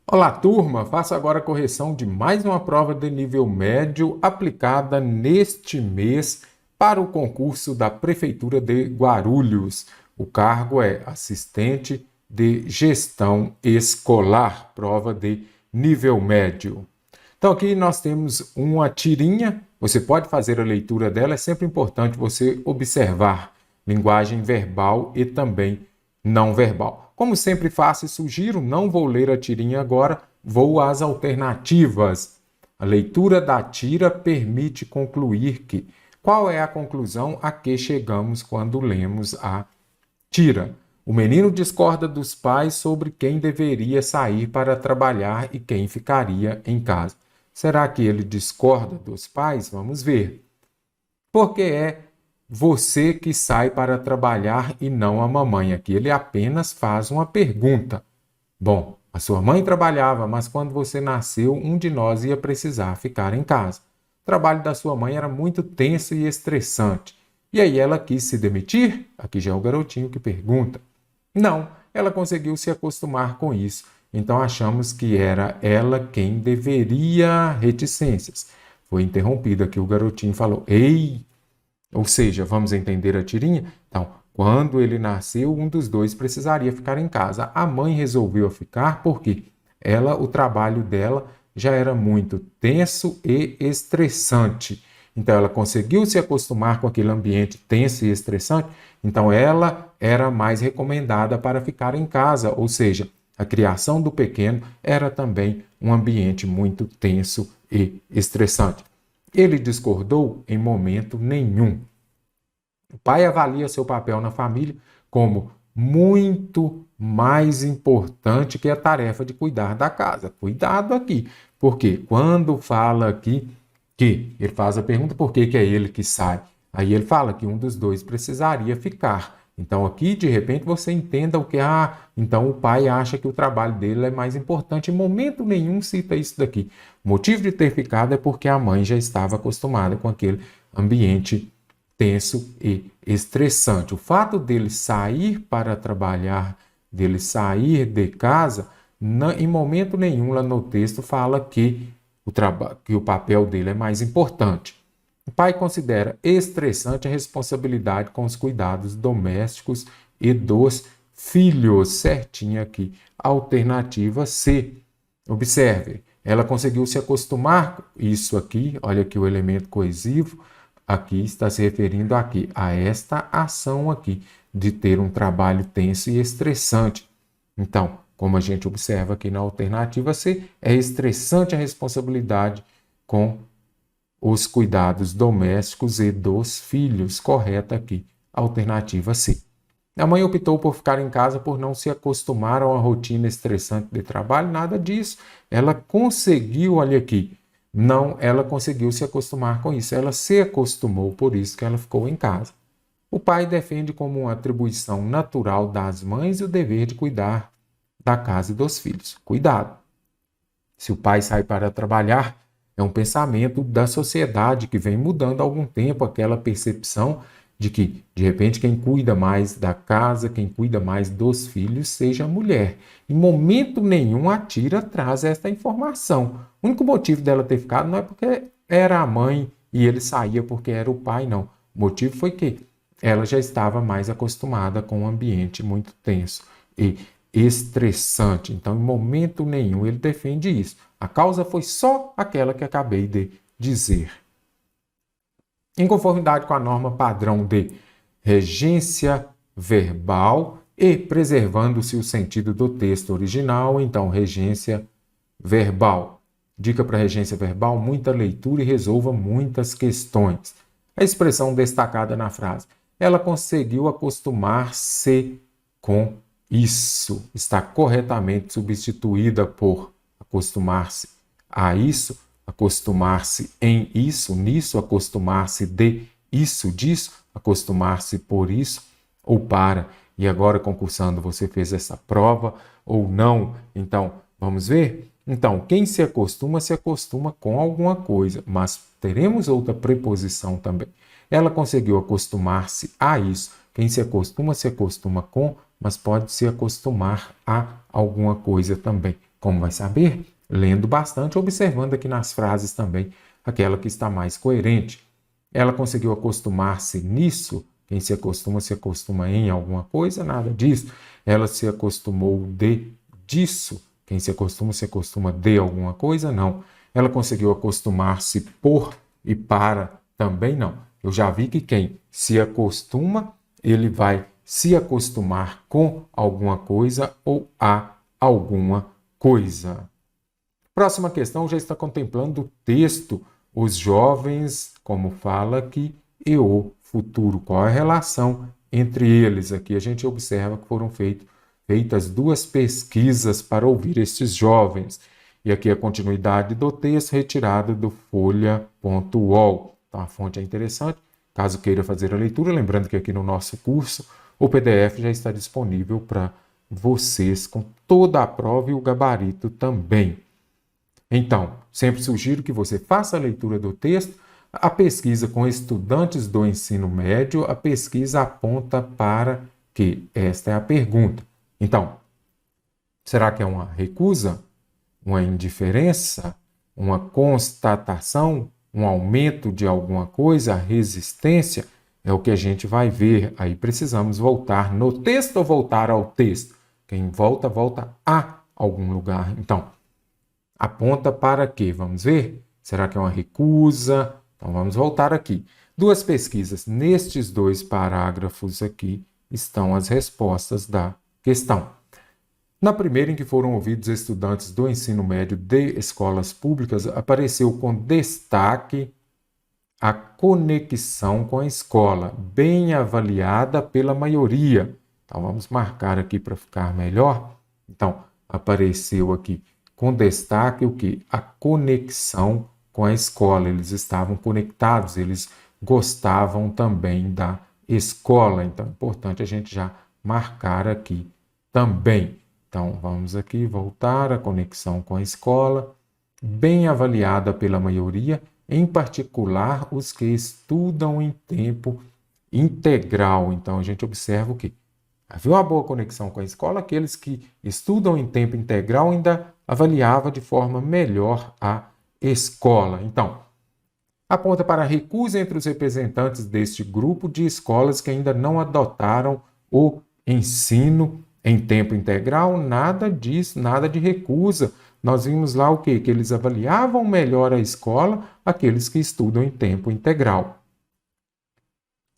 Olá, turma! Faço agora a correção de mais uma prova de nível médio aplicada neste mês para o concurso da Prefeitura de Guarulhos. O cargo é assistente de gestão escolar, prova de nível médio. Então, aqui nós temos uma tirinha, você pode fazer a leitura dela, é sempre importante você observar linguagem verbal e também não verbal. Como sempre faço e sugiro, não vou ler a tirinha agora, vou às alternativas. A leitura da tira permite concluir que. Qual é a conclusão a que chegamos quando lemos a tira? O menino discorda dos pais sobre quem deveria sair para trabalhar e quem ficaria em casa. Será que ele discorda dos pais? Vamos ver. Porque é você que sai para trabalhar e não a mamãe. Aqui ele apenas faz uma pergunta. Bom, a sua mãe trabalhava, mas quando você nasceu, um de nós ia precisar ficar em casa. O trabalho da sua mãe era muito tenso e estressante. E aí ela quis se demitir? Aqui já é o garotinho que pergunta. Não, ela conseguiu se acostumar com isso. Então achamos que era ela quem deveria reticências. Foi interrompido aqui, o garotinho falou: Ei! Ou seja, vamos entender a tirinha? Então, quando ele nasceu, um dos dois precisaria ficar em casa. A mãe resolveu ficar porque o trabalho dela já era muito tenso e estressante. Então, ela conseguiu se acostumar com aquele ambiente tenso e estressante. Então, ela era mais recomendada para ficar em casa. Ou seja, a criação do pequeno era também um ambiente muito tenso e estressante. Ele discordou em momento nenhum. O pai avalia seu papel na família como muito mais importante que a tarefa de cuidar da casa. Cuidado aqui, porque quando fala aqui que ele faz a pergunta por que é ele que sai, aí ele fala que um dos dois precisaria ficar. Então aqui, de repente, você entenda o que então o pai acha que o trabalho dele é mais importante. Em momento nenhum cita isso daqui. O motivo de ter ficado é porque a mãe já estava acostumada com aquele ambiente tenso e estressante. O fato dele sair para trabalhar, dele sair de casa, em momento nenhum lá no texto fala que o papel dele é mais importante. O pai considera estressante a responsabilidade com os cuidados domésticos e dos filhos. Certinho aqui. Alternativa C. Observe, ela conseguiu se acostumar, isso aqui, olha aqui o elemento coesivo, aqui está se referindo aqui a esta ação aqui de ter um trabalho tenso e estressante. Então, como a gente observa aqui na alternativa C, é estressante a responsabilidade com os cuidados domésticos e dos filhos. Correta aqui, alternativa C. A mãe optou por ficar em casa por não se acostumar a uma rotina estressante de trabalho, nada disso. Ela conseguiu, olha aqui, ela conseguiu se acostumar com isso. Ela se acostumou, por isso que ela ficou em casa. O pai defende como uma atribuição natural das mães o dever de cuidar da casa e dos filhos. Cuidado! Se o pai sai para trabalhar, é um pensamento da sociedade que vem mudando há algum tempo, aquela percepção de que, de repente, quem cuida mais da casa, quem cuida mais dos filhos, seja a mulher. Em momento nenhum a tira traz esta informação. O único motivo dela ter ficado não é porque era a mãe e ele saía porque era o pai, não. O motivo foi que ela já estava mais acostumada com um ambiente muito tenso e estressante. Então, em momento nenhum ele defende isso. A causa foi só aquela que acabei de dizer. Em conformidade com a norma padrão de regência verbal e preservando-se o sentido do texto original, então, regência verbal. Dica para regência verbal: muita leitura e resolva muitas questões. A expressão destacada na frase: ela conseguiu acostumar-se com isso. Está corretamente substituída por acostumar-se a isso, acostumar-se em isso, nisso, acostumar-se de isso, disso, acostumar-se por isso ou para. E agora, concursando, você fez essa prova ou não? Então, vamos ver? Então, quem se acostuma com alguma coisa, mas teremos outra preposição também. Ela conseguiu acostumar-se a isso. Quem se acostuma com, mas pode se acostumar a alguma coisa também. Como vai saber? Lendo bastante, observando aqui nas frases também aquela que está mais coerente. Ela conseguiu acostumar-se nisso? Quem se acostuma em alguma coisa? Nada disso. Ela se acostumou disso? Quem se acostuma de alguma coisa? Não. Ela conseguiu acostumar-se por e para? Também não. Eu já vi que quem se acostuma, ele vai se acostumar com alguma coisa ou a alguma coisa. Próxima questão já está contemplando o texto. Os jovens, como fala aqui, e o futuro. Qual é a relação entre eles? Aqui a gente observa que foram feitas 2 pesquisas para ouvir estes jovens. E aqui a continuidade do texto retirado do folha.uol. Então a fonte é interessante. Caso queira fazer a leitura, lembrando que aqui no nosso curso o PDF já está disponível para vocês com toda a prova e o gabarito também. Então, sempre sugiro que você faça a leitura do texto. A pesquisa com estudantes do ensino médio, a pesquisa aponta para que esta é a pergunta. Então, será que é uma recusa, uma indiferença, uma constatação, um aumento de alguma coisa, resistência? É o que a gente vai ver. Aí precisamos voltar no texto ou voltar ao texto. Quem volta, volta a algum lugar. Então, aponta para quê? Vamos ver? Será que é uma recusa? Então, vamos voltar aqui. 2 pesquisas. Nestes 2 parágrafos aqui estão as respostas da questão. Na primeira, em que foram ouvidos estudantes do ensino médio de escolas públicas, apareceu com destaque a conexão com a escola, bem avaliada pela maioria. Então, vamos marcar aqui para ficar melhor. Então, apareceu aqui com destaque o que? A conexão com a escola. Eles estavam conectados, eles gostavam também da escola. Então, é importante a gente já marcar aqui também. Então, vamos aqui voltar a conexão com a escola, bem avaliada pela maioria, em particular os que estudam em tempo integral. Então, a gente observa o quê? Havia uma boa conexão com a escola, aqueles que estudam em tempo integral ainda avaliava de forma melhor a escola. Então, aponta para a recusa entre os representantes deste grupo de escolas que ainda não adotaram o ensino em tempo integral. Nada disso, nada de recusa. Nós vimos lá o quê? Que eles avaliavam melhor a escola, aqueles que estudam em tempo integral.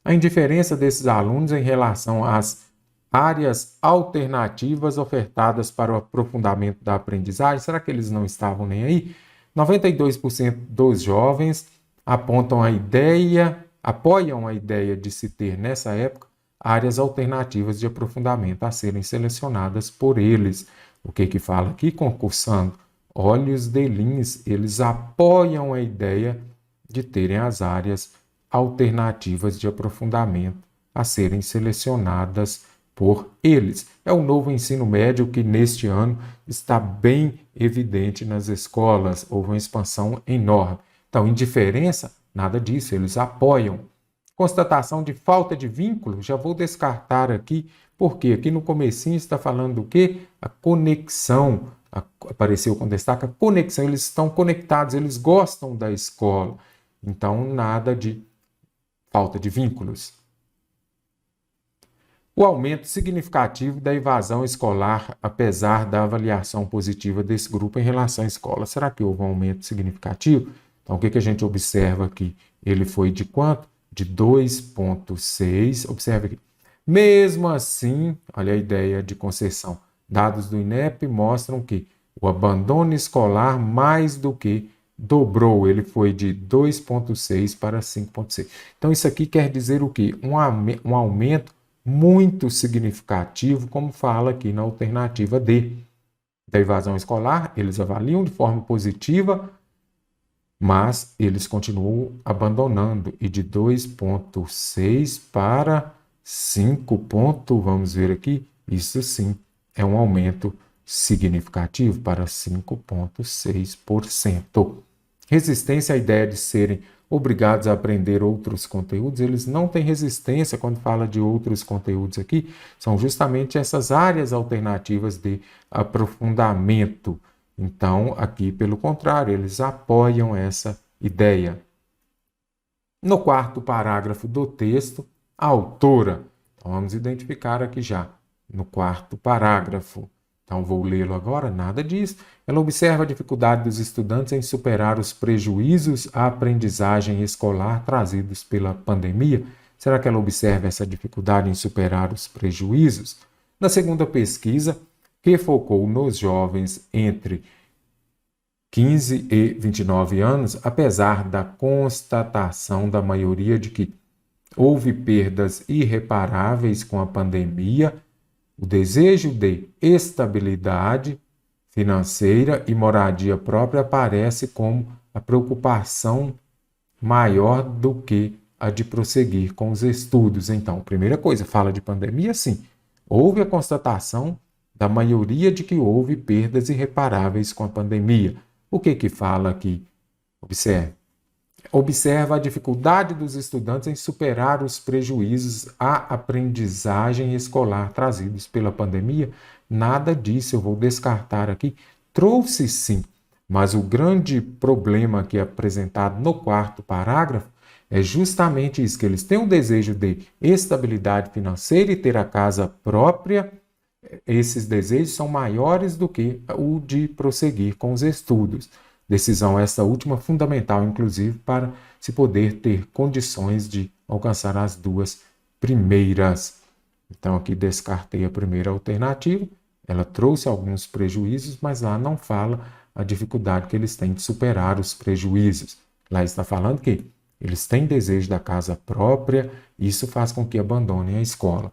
A indiferença desses alunos em relação às áreas alternativas ofertadas para o aprofundamento da aprendizagem, será que eles não estavam nem aí? 92% dos jovens apoiam a ideia de se ter nessa época áreas alternativas de aprofundamento a serem selecionadas por eles. O que fala aqui, concursando? Olhos de Lins, eles apoiam a ideia de terem as áreas alternativas de aprofundamento a serem selecionadas por eles. É o novo ensino médio que neste ano está bem evidente nas escolas, houve uma expansão enorme. Então, indiferença, nada disso, eles apoiam. Constatação de falta de vínculo, já vou descartar aqui, porque aqui no comecinho está falando do quê? A conexão, apareceu com destaque, a conexão, eles estão conectados, eles gostam da escola. Então, nada de falta de vínculos. O aumento significativo da evasão escolar, apesar da avaliação positiva desse grupo em relação à escola. Será que houve um aumento significativo? Então, o que a gente observa aqui? Ele foi de quanto? De 2,6. Observe aqui. Mesmo assim, olha a ideia de concessão. Dados do INEP mostram que o abandono escolar mais do que dobrou. Ele foi de 2,6 para 5,6. Então, isso aqui quer dizer o quê? Um aumento muito significativo, como fala aqui na alternativa D. Da evasão escolar, eles avaliam de forma positiva, mas eles continuam abandonando. E de 2,6 para 5 vamos ver aqui, isso sim é um aumento significativo para 5,6%. Resistência à ideia de serem obrigados a aprender outros conteúdos, eles não têm resistência quando fala de outros conteúdos aqui, são justamente essas áreas alternativas de aprofundamento. Então, aqui, pelo contrário, eles apoiam essa ideia. No quarto parágrafo do texto, a autora, então vamos identificar aqui já, no quarto parágrafo. Então, vou lê-lo agora, nada disso. Ela observa a dificuldade dos estudantes em superar os prejuízos à aprendizagem escolar trazidos pela pandemia. Será que ela observa essa dificuldade em superar os prejuízos? Na segunda pesquisa, que focou nos jovens entre 15 e 29 anos, apesar da constatação da maioria de que houve perdas irreparáveis com a pandemia, o desejo de estabilidade financeira e moradia própria aparece como a preocupação maior do que a de prosseguir com os estudos. Então, primeira coisa, fala de pandemia, sim. Houve a constatação da maioria de que houve perdas irreparáveis com a pandemia. O que fala aqui? Observe. Observa a dificuldade dos estudantes em superar os prejuízos à aprendizagem escolar trazidos pela pandemia. Nada disso, eu vou descartar aqui. Trouxe sim, mas o grande problema aqui apresentado no quarto parágrafo é justamente isso, que eles têm um desejo de estabilidade financeira e ter a casa própria. Esses desejos são maiores do que o de prosseguir com os estudos. Decisão essa última fundamental, inclusive, para se poder ter condições de alcançar as duas primeiras. Então, aqui descartei a primeira alternativa. Ela trouxe alguns prejuízos, mas lá não fala a dificuldade que eles têm de superar os prejuízos. Lá está falando que eles têm desejo da casa própria, e isso faz com que abandonem a escola.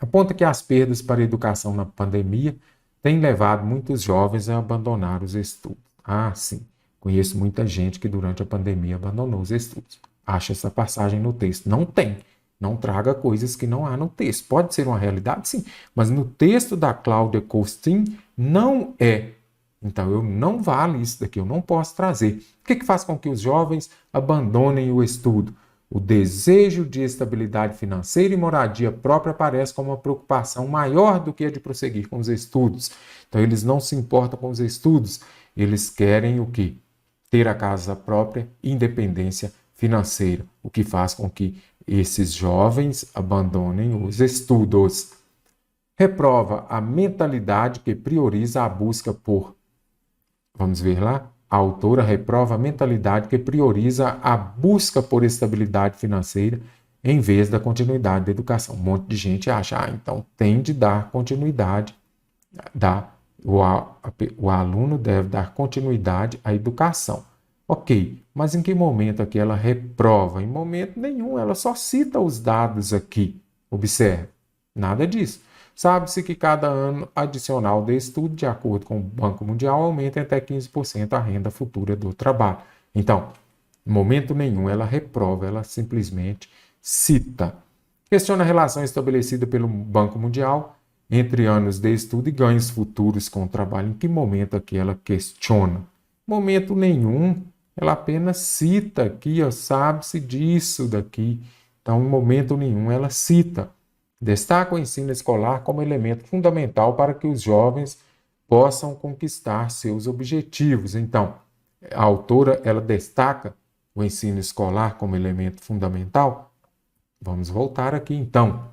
Aponta que as perdas para a educação na pandemia têm levado muitos jovens a abandonar os estudos. Ah, sim, conheço muita gente que durante a pandemia abandonou os estudos. Acha essa passagem no texto. Não tem. Não traga coisas que não há no texto. Pode ser uma realidade, sim, mas no texto da Cláudia Costin não é. Então, eu não vale isso daqui, eu não posso trazer. O que faz com que os jovens abandonem o estudo? O desejo de estabilidade financeira e moradia própria aparece como uma preocupação maior do que a de prosseguir com os estudos. Então, eles não se importam com os estudos, eles querem o quê? Ter a casa própria e independência financeira, o que faz com que esses jovens abandonem os estudos. Reprova a mentalidade que prioriza a busca por... Vamos ver lá? A autora reprova a mentalidade que prioriza a busca por estabilidade financeira em vez da continuidade da educação. Um monte de gente acha, então tem de dar continuidade, o aluno deve dar continuidade à educação. Ok, mas em que momento aqui ela reprova? Em momento nenhum, ela só cita os dados aqui. Observe, nada disso. Sabe-se que cada ano adicional de estudo, de acordo com o Banco Mundial, aumenta até 15% a renda futura do trabalho. Então, em momento nenhum ela reprova, ela simplesmente cita. Questiona a relação estabelecida pelo Banco Mundial entre anos de estudo e ganhos futuros com o trabalho. Em que momento aqui ela questiona? Momento nenhum, ela apenas cita aqui, sabe-se disso daqui. Então, em momento nenhum ela cita. Destaca o ensino escolar como elemento fundamental para que os jovens possam conquistar seus objetivos. Então, a autora ela destaca o ensino escolar como elemento fundamental. Vamos voltar aqui então.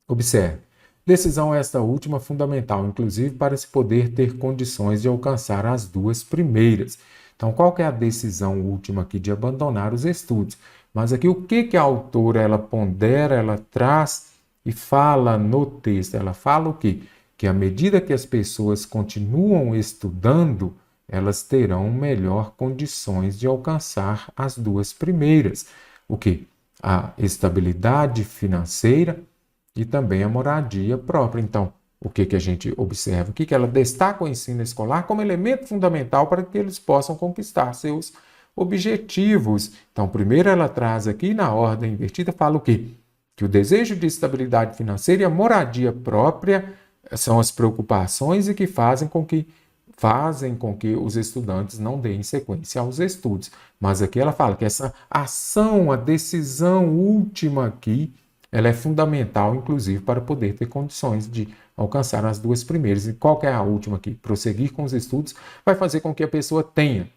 Observe. Decisão esta última fundamental, inclusive para se poder ter condições de alcançar as duas primeiras. Então, qual que é a decisão última aqui de abandonar os estudos? Mas aqui o que a autora ela pondera, ela traz e fala no texto? Ela fala o quê? Que à medida que as pessoas continuam estudando, elas terão melhor condições de alcançar as duas primeiras. O quê? A estabilidade financeira e também a moradia própria. Então, o que a gente observa aqui? Que ela destaca o ensino escolar como elemento fundamental para que eles possam conquistar seus objetivos. Então, primeiro ela traz aqui, na ordem invertida, fala o quê? Que o desejo de estabilidade financeira e a moradia própria são as preocupações e que fazem com que os estudantes não deem sequência aos estudos. Mas aqui ela fala que essa ação, a decisão última aqui, ela é fundamental, inclusive, para poder ter condições de alcançar as duas primeiras. E qual que é a última aqui? Prosseguir com os estudos vai fazer com que a pessoa tenha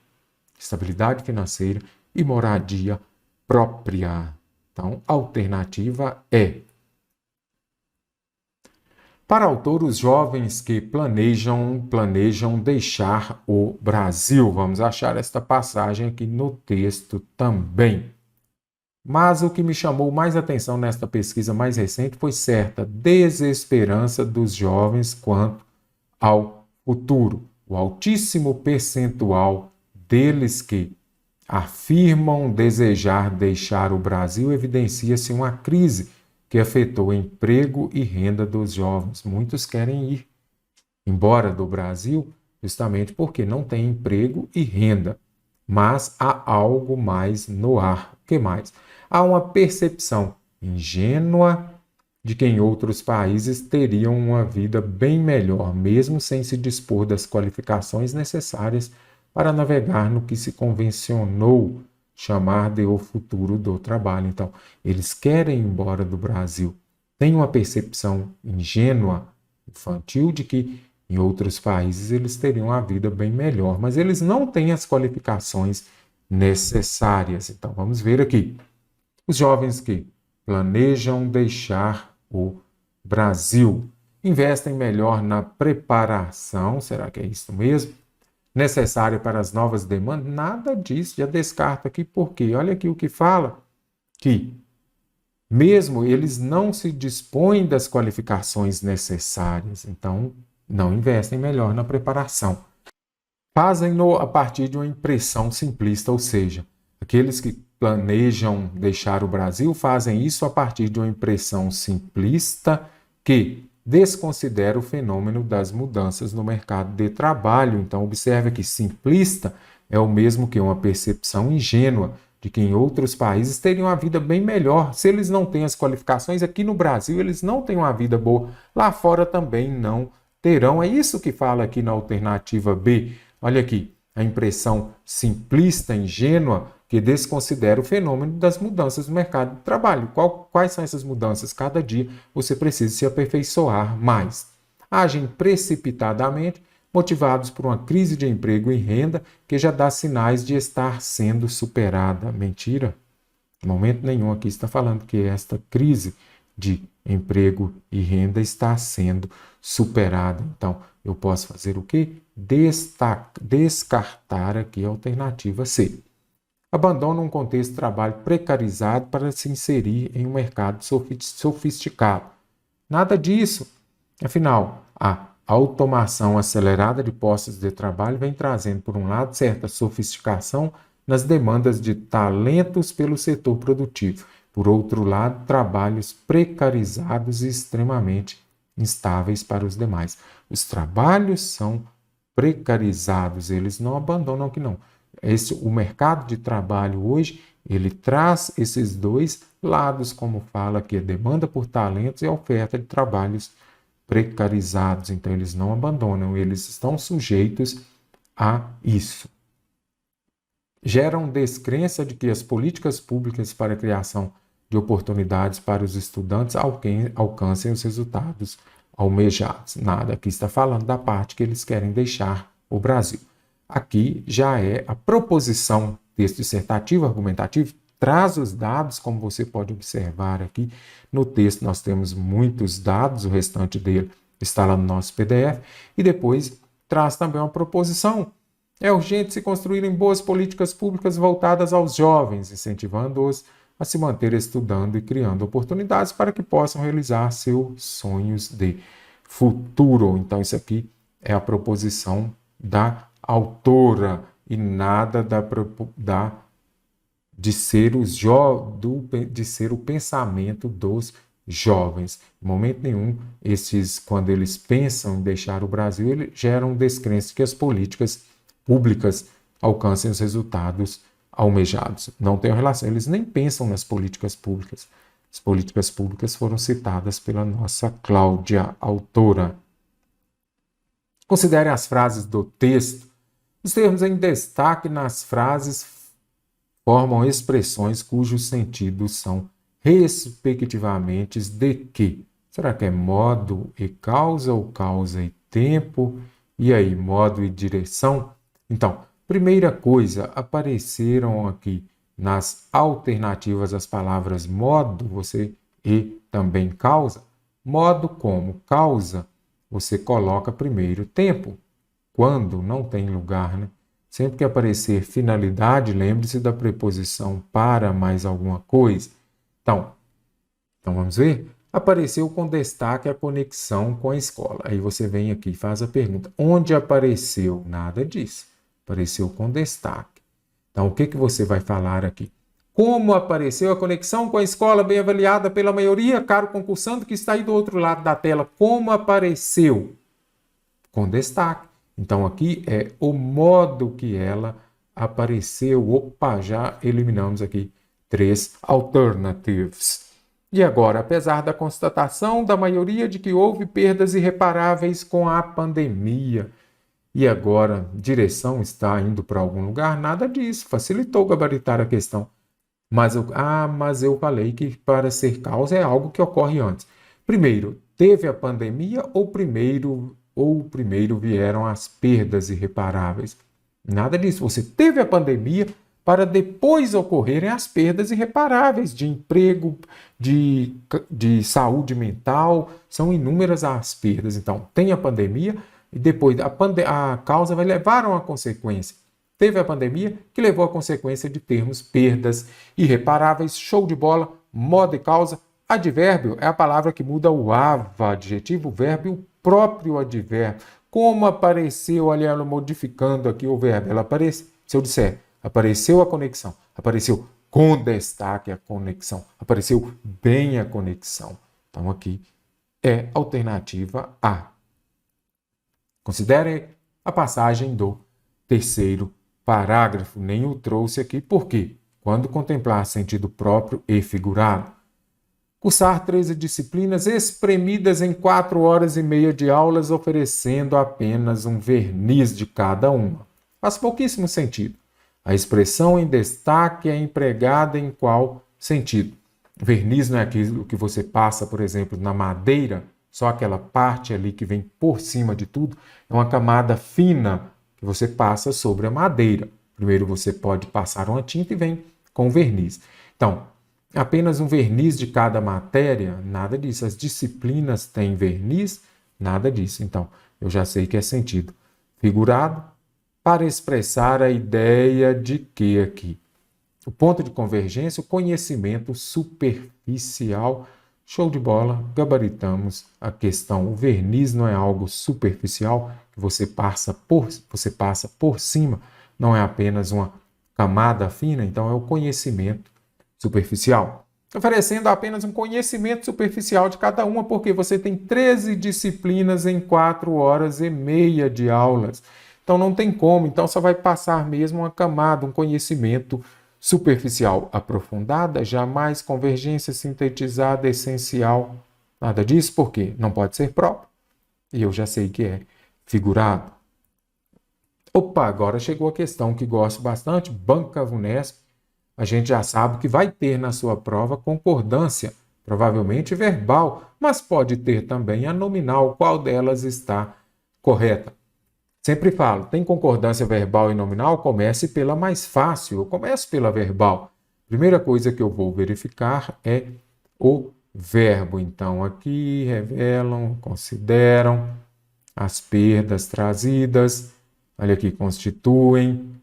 estabilidade financeira e moradia própria. Então, a alternativa é: para autor, os jovens que planejam deixar o Brasil. Vamos achar esta passagem aqui no texto também. Mas o que me chamou mais atenção nesta pesquisa mais recente foi certa desesperança dos jovens quanto ao futuro. O altíssimo percentual deles que afirmam desejar deixar o Brasil evidencia-se uma crise que afetou o emprego e renda dos jovens. Muitos querem ir embora do Brasil justamente porque não tem emprego e renda. Mas há algo mais no ar. O que mais? Há uma percepção ingênua de que em outros países teriam uma vida bem melhor, mesmo sem se dispor das qualificações necessárias para navegar no que se convencionou chamar de o futuro do trabalho. Então, eles querem ir embora do Brasil. Tem uma percepção ingênua, infantil, de que em outros países eles teriam a vida bem melhor, mas eles não têm as qualificações necessárias. Então, vamos ver aqui. Os jovens que planejam deixar o Brasil investem melhor na preparação, será que é isso mesmo? Necessária para as novas demandas? Nada disso, já descarta aqui, porque olha aqui o que fala, que mesmo eles não se dispõem das qualificações necessárias, então não investem melhor na preparação. Fazem-no a partir de uma impressão simplista, ou seja, aqueles que planejam deixar o Brasil fazem isso a partir de uma impressão simplista que desconsidera o fenômeno das mudanças no mercado de trabalho. Então, observe que simplista é o mesmo que uma percepção ingênua de que em outros países teriam uma vida bem melhor. Se eles não têm as qualificações, aqui no Brasil eles não têm uma vida boa, lá fora também não terão. É isso que fala aqui na alternativa B. Olha aqui, a impressão simplista, ingênua, que desconsidera o fenômeno das mudanças no mercado de trabalho. Quais são essas mudanças? Cada dia você precisa se aperfeiçoar mais. Agem precipitadamente, motivados por uma crise de emprego e renda que já dá sinais de estar sendo superada. Mentira? Em momento nenhum aqui está falando que esta crise de emprego e renda está sendo superada. Então, eu posso fazer o quê? Descartar aqui a alternativa C. Abandona um contexto de trabalho precarizado para se inserir em um mercado sofisticado. Nada disso. Afinal, a automação acelerada de postos de trabalho vem trazendo, por um lado, certa sofisticação nas demandas de talentos pelo setor produtivo. Por outro lado, trabalhos precarizados e extremamente instáveis para os demais. Os trabalhos são precarizados, eles não abandonam que não. O mercado de trabalho hoje, ele traz esses dois lados, como fala aqui, a demanda por talentos e a oferta de trabalhos precarizados. Então, eles não abandonam, eles estão sujeitos a isso. Geram descrença de que as políticas públicas para a criação de oportunidades para os estudantes alcancem os resultados almejados. Nada, aqui está falando da parte que eles querem deixar o Brasil. Aqui já é a proposição, texto dissertativo, argumentativo, traz os dados, como você pode observar aqui. No texto nós temos muitos dados, o restante dele está lá no nosso PDF, e depois traz também uma proposição. É urgente se construírem boas políticas públicas voltadas aos jovens, incentivando-os a se manter estudando e criando oportunidades para que possam realizar seus sonhos de futuro. Então, isso aqui é a proposição da autora e nada de ser o pensamento dos jovens. Em momento nenhum, quando eles pensam em deixar o Brasil, eles geram descrença que as políticas públicas alcancem os resultados almejados. Não tem relação, eles nem pensam nas políticas públicas. As políticas públicas foram citadas pela nossa Cláudia, autora. Considere as frases do texto. Os termos em destaque nas frases formam expressões cujos sentidos são respectivamente de que? Será que é modo e causa ou causa e tempo? E aí, modo e direção? Então, primeira coisa, apareceram aqui nas alternativas as palavras modo, você e também causa. Modo como causa, você coloca primeiro tempo. Quando não tem lugar, né? Sempre que aparecer finalidade, lembre-se da preposição para mais alguma coisa. Então vamos ver? Apareceu com destaque a conexão com a escola. Aí você vem aqui e faz a pergunta: onde apareceu? Nada disso. Apareceu com destaque. Então, o que você vai falar aqui? Como apareceu a conexão com a escola bem avaliada pela maioria, caro concursando que está aí do outro lado da tela? Como apareceu? Com destaque. Então, aqui é o modo que ela apareceu. Opa, já eliminamos aqui 3 alternatives. E agora, apesar da constatação da maioria de que houve perdas irreparáveis com a pandemia, e agora direção está indo para algum lugar, nada disso, facilitou gabaritar a questão. Mas eu falei que para ser causa é algo que ocorre antes. Primeiro, teve a pandemia ou primeiro vieram as perdas irreparáveis? Nada disso. Você teve a pandemia para depois ocorrerem as perdas irreparáveis de emprego, de saúde mental, são inúmeras as perdas. Então, tem a pandemia e depois a causa vai levar a uma consequência. Teve a pandemia que levou à consequência de termos perdas irreparáveis, show de bola, modo e causa. Advérbio é a palavra que muda o ava, adjetivo, verbo e o próprio advérbio. Como apareceu, olha ela modificando aqui o verbo, ela apareceu, se eu disser, apareceu a conexão, apareceu com destaque a conexão, apareceu bem a conexão. Então aqui é alternativa A. Considere a passagem do terceiro parágrafo, nem o trouxe aqui, porque quando contemplar sentido próprio e figurado, cursar 13 disciplinas espremidas em 4 horas e meia de aulas, oferecendo apenas um verniz de cada uma. Faz pouquíssimo sentido. A expressão em destaque é empregada em qual sentido? Verniz não é aquilo que você passa, por exemplo, na madeira, só aquela parte ali que vem por cima de tudo, é uma camada fina que você passa sobre a madeira. Primeiro você pode passar uma tinta e vem com verniz. Então, apenas um verniz de cada matéria? Nada disso. As disciplinas têm verniz? Nada disso. Então, eu já sei que é sentido figurado para expressar a ideia de que aqui o ponto de convergência, o conhecimento superficial. Show de bola, gabaritamos a questão. O verniz não é algo superficial que você passa por cima, não é apenas uma camada fina, então é o conhecimento superficial. Oferecendo apenas um conhecimento superficial de cada uma, porque você tem 13 disciplinas em 4 horas e meia de aulas. Então não tem como, então só vai passar mesmo uma camada, um conhecimento superficial aprofundada, jamais convergência sintetizada essencial. Nada disso, porque não pode ser próprio. E eu já sei que é figurado. Opa, agora chegou a questão que gosto bastante, banca VUNESP. A gente já sabe que vai ter na sua prova concordância, provavelmente verbal, mas pode ter também a nominal, qual delas está correta. Sempre falo, tem concordância verbal e nominal? Comece pela mais fácil, eu começo pela verbal. Primeira coisa que eu vou verificar é o verbo. Então, aqui revelam, consideram as perdas trazidas. Olha aqui, constituem,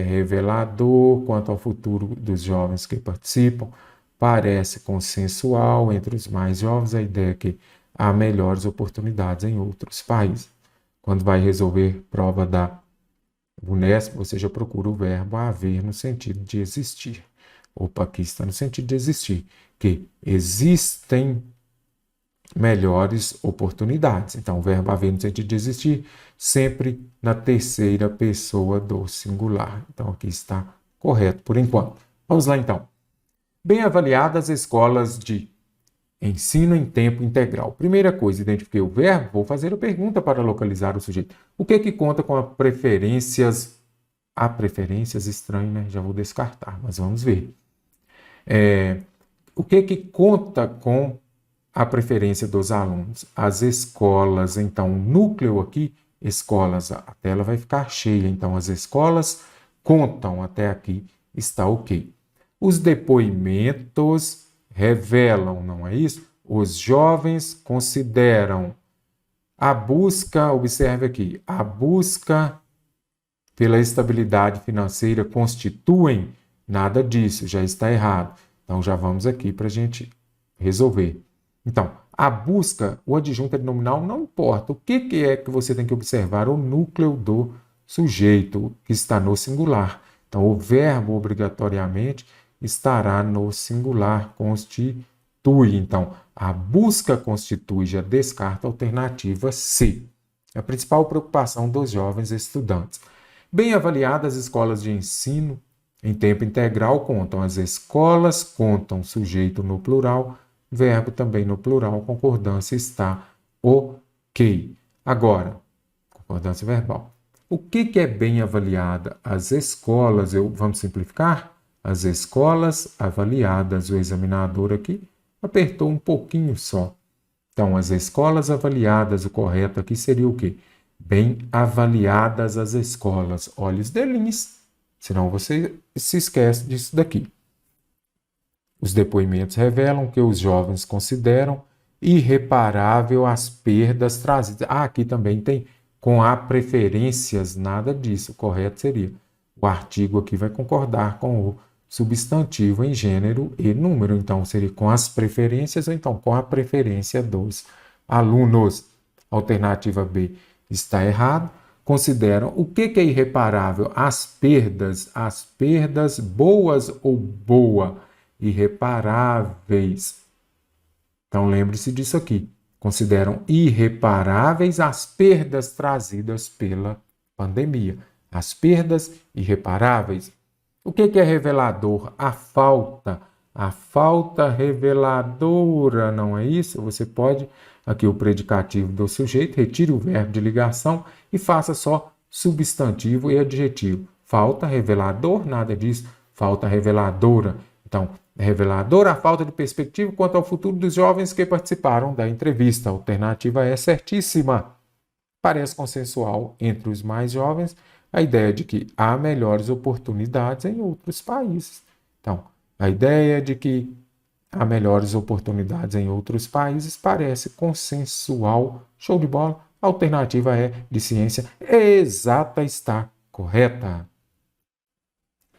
revelador quanto ao futuro dos jovens que participam. Parece consensual entre os mais jovens a ideia que há melhores oportunidades em outros países. Quando vai resolver prova da VUNESP, você já procura o verbo haver no sentido de existir. Opa, aqui está no sentido de existir, que existem melhores oportunidades. Então, o verbo haver no sentido de existir, sempre na terceira pessoa do singular. Então, aqui está correto por enquanto. Vamos lá, então. Bem avaliadas as escolas de ensino em tempo integral. Primeira coisa, identifiquei o verbo, vou fazer a pergunta para localizar o sujeito. O que é que conta com as preferências? Há preferências estranhas, né? Já vou descartar, mas vamos ver. o que conta com a preferência dos alunos? As escolas. Então, o núcleo aqui, escolas, a tela vai ficar cheia. Então, as escolas contam até aqui, está ok. Os depoimentos revelam, não é isso? Os jovens consideram a busca, observe aqui, a busca pela estabilidade financeira constituem nada disso, já está errado. Então, já vamos aqui para a gente resolver. Então, a busca, o adjunto nominal, não importa. O que é que você tem que observar? O núcleo do sujeito, que está no singular. Então, o verbo, obrigatoriamente, estará no singular, constitui. Então, a busca constitui, já descarta a alternativa C. A principal preocupação dos jovens estudantes. Bem avaliadas as escolas de ensino em tempo integral contam. As escolas contam, sujeito no plural, verbo também no plural, concordância está ok. Agora, concordância verbal. O que é bem avaliada? As escolas, vamos simplificar? As escolas avaliadas, o examinador aqui apertou um pouquinho só. Então, as escolas avaliadas, o correto aqui seria o quê? Bem avaliadas as escolas. Olha os delins, senão você se esquece disso daqui. Os depoimentos revelam que os jovens consideram irreparável as perdas trazidas. Aqui também tem com a preferências, nada disso. O correto seria, o artigo aqui vai concordar com o substantivo em gênero e número. Então, seria com as preferências ou então com a preferência dos alunos. Alternativa B está errado. Consideram o que é irreparável? As perdas boas ou boa? Irreparáveis. Então, lembre-se disso aqui. Consideram irreparáveis as perdas trazidas pela pandemia. As perdas irreparáveis. O que é revelador? A falta reveladora, não é isso? Você pode, aqui o predicativo do sujeito, retire o verbo de ligação e faça só substantivo e adjetivo. Falta revelador, nada disso. Falta reveladora. Então, reveladora a falta de perspectiva quanto ao futuro dos jovens que participaram da entrevista. A alternativa é certíssima. Parece consensual entre os mais jovens a ideia de que há melhores oportunidades em outros países. Então, a ideia de que há melhores oportunidades em outros países parece consensual. Show de bola. A alternativa é de ciência exata, está correta.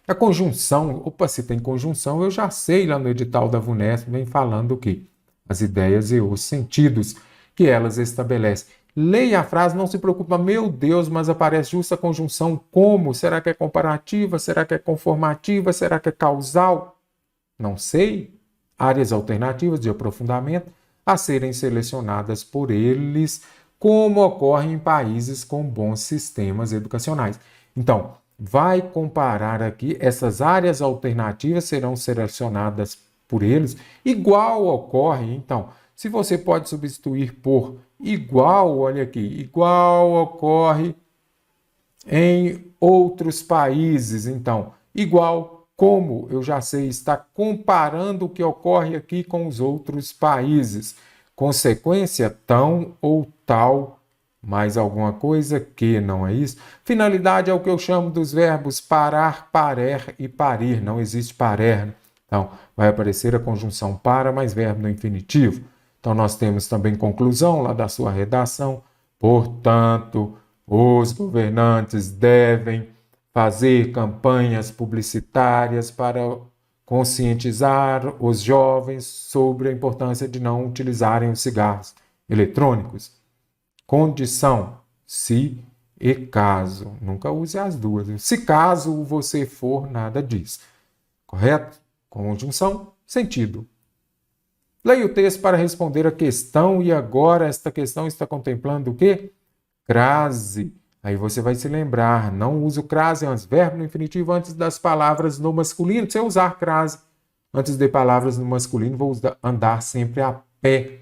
A conjunção, se tem conjunção, eu já sei lá no edital da VUNESP, vem falando o quê? As ideias e os sentidos que elas estabelecem. Leia a frase, não se preocupa, meu Deus, mas aparece justa conjunção como? Será que é comparativa? Será que é conformativa? Será que é causal? Não sei. Áreas alternativas de aprofundamento a serem selecionadas por eles, como ocorre em países com bons sistemas educacionais. Então, vai comparar aqui, essas áreas alternativas serão selecionadas por eles, igual ocorre, então, se você pode substituir por igual, olha aqui, igual ocorre em outros países, então, igual, como eu já sei, está comparando o que ocorre aqui com os outros países. Consequência, tão ou tal, mais alguma coisa que, não é isso? Finalidade é o que eu chamo dos verbos parar, parer e parir. Não existe parer. Então, vai aparecer a conjunção para mais verbo no infinitivo. Então, nós temos também conclusão lá da sua redação. Portanto, os governantes devem fazer campanhas publicitárias para conscientizar os jovens sobre a importância de não utilizarem os cigarros eletrônicos. Condição, se e caso. Nunca use as duas. Se caso você for, nada disso. Correto? Conjunção, sentido. Leia o texto para responder a questão e agora esta questão está contemplando o quê? Crase. Aí você vai se lembrar, não use o crase antes, verbo no infinitivo antes das palavras no masculino. Se eu usar crase antes de palavras no masculino, vou andar sempre a pé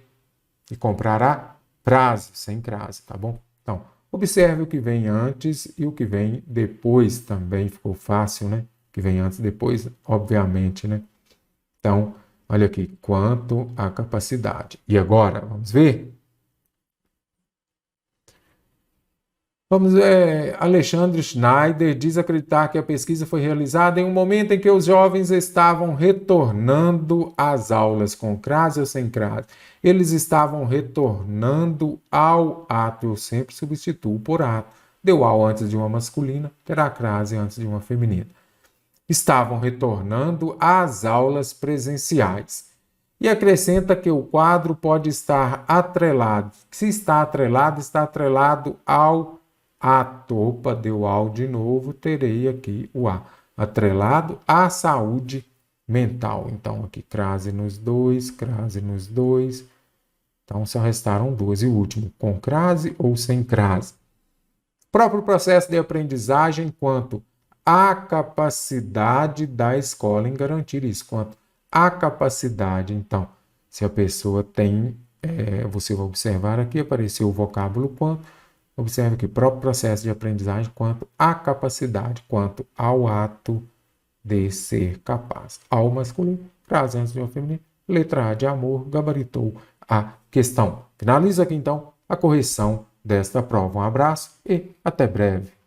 e comprará prazo, sem crase, tá bom? Então, observe o que vem antes e o que vem depois também. Ficou fácil, né? O que vem antes e depois, obviamente, né? Então, Olha aqui, quanto à capacidade. E agora, vamos ver? Vamos ver. Alexandre Schneider diz acreditar que a pesquisa foi realizada em um momento em que os jovens estavam retornando às aulas, com crase ou sem crase. Eles estavam retornando ao ato. Eu sempre substituo por ato. Deu ao antes de uma masculina, terá crase antes de uma feminina. Estavam retornando às aulas presenciais. E acrescenta que o quadro pode estar atrelado. Se está atrelado ao ato. Opa, deu ao de novo, terei aqui o A. Atrelado à saúde mental. Então, aqui, crase nos dois, crase nos dois. Então, só restaram duas. E o último, com crase ou sem crase. Próprio processo de aprendizagem quanto à capacidade da escola em garantir isso. Quanto à capacidade, então, se a pessoa tem, você vai observar aqui, apareceu o vocábulo quanto, observe aqui, próprio processo de aprendizagem quanto à capacidade, quanto ao ato de ser capaz. Ao masculino, frase antes de uma feminina, letra A de amor, gabaritou a questão. Finalizo aqui, então, a correção desta prova. Um abraço e até breve.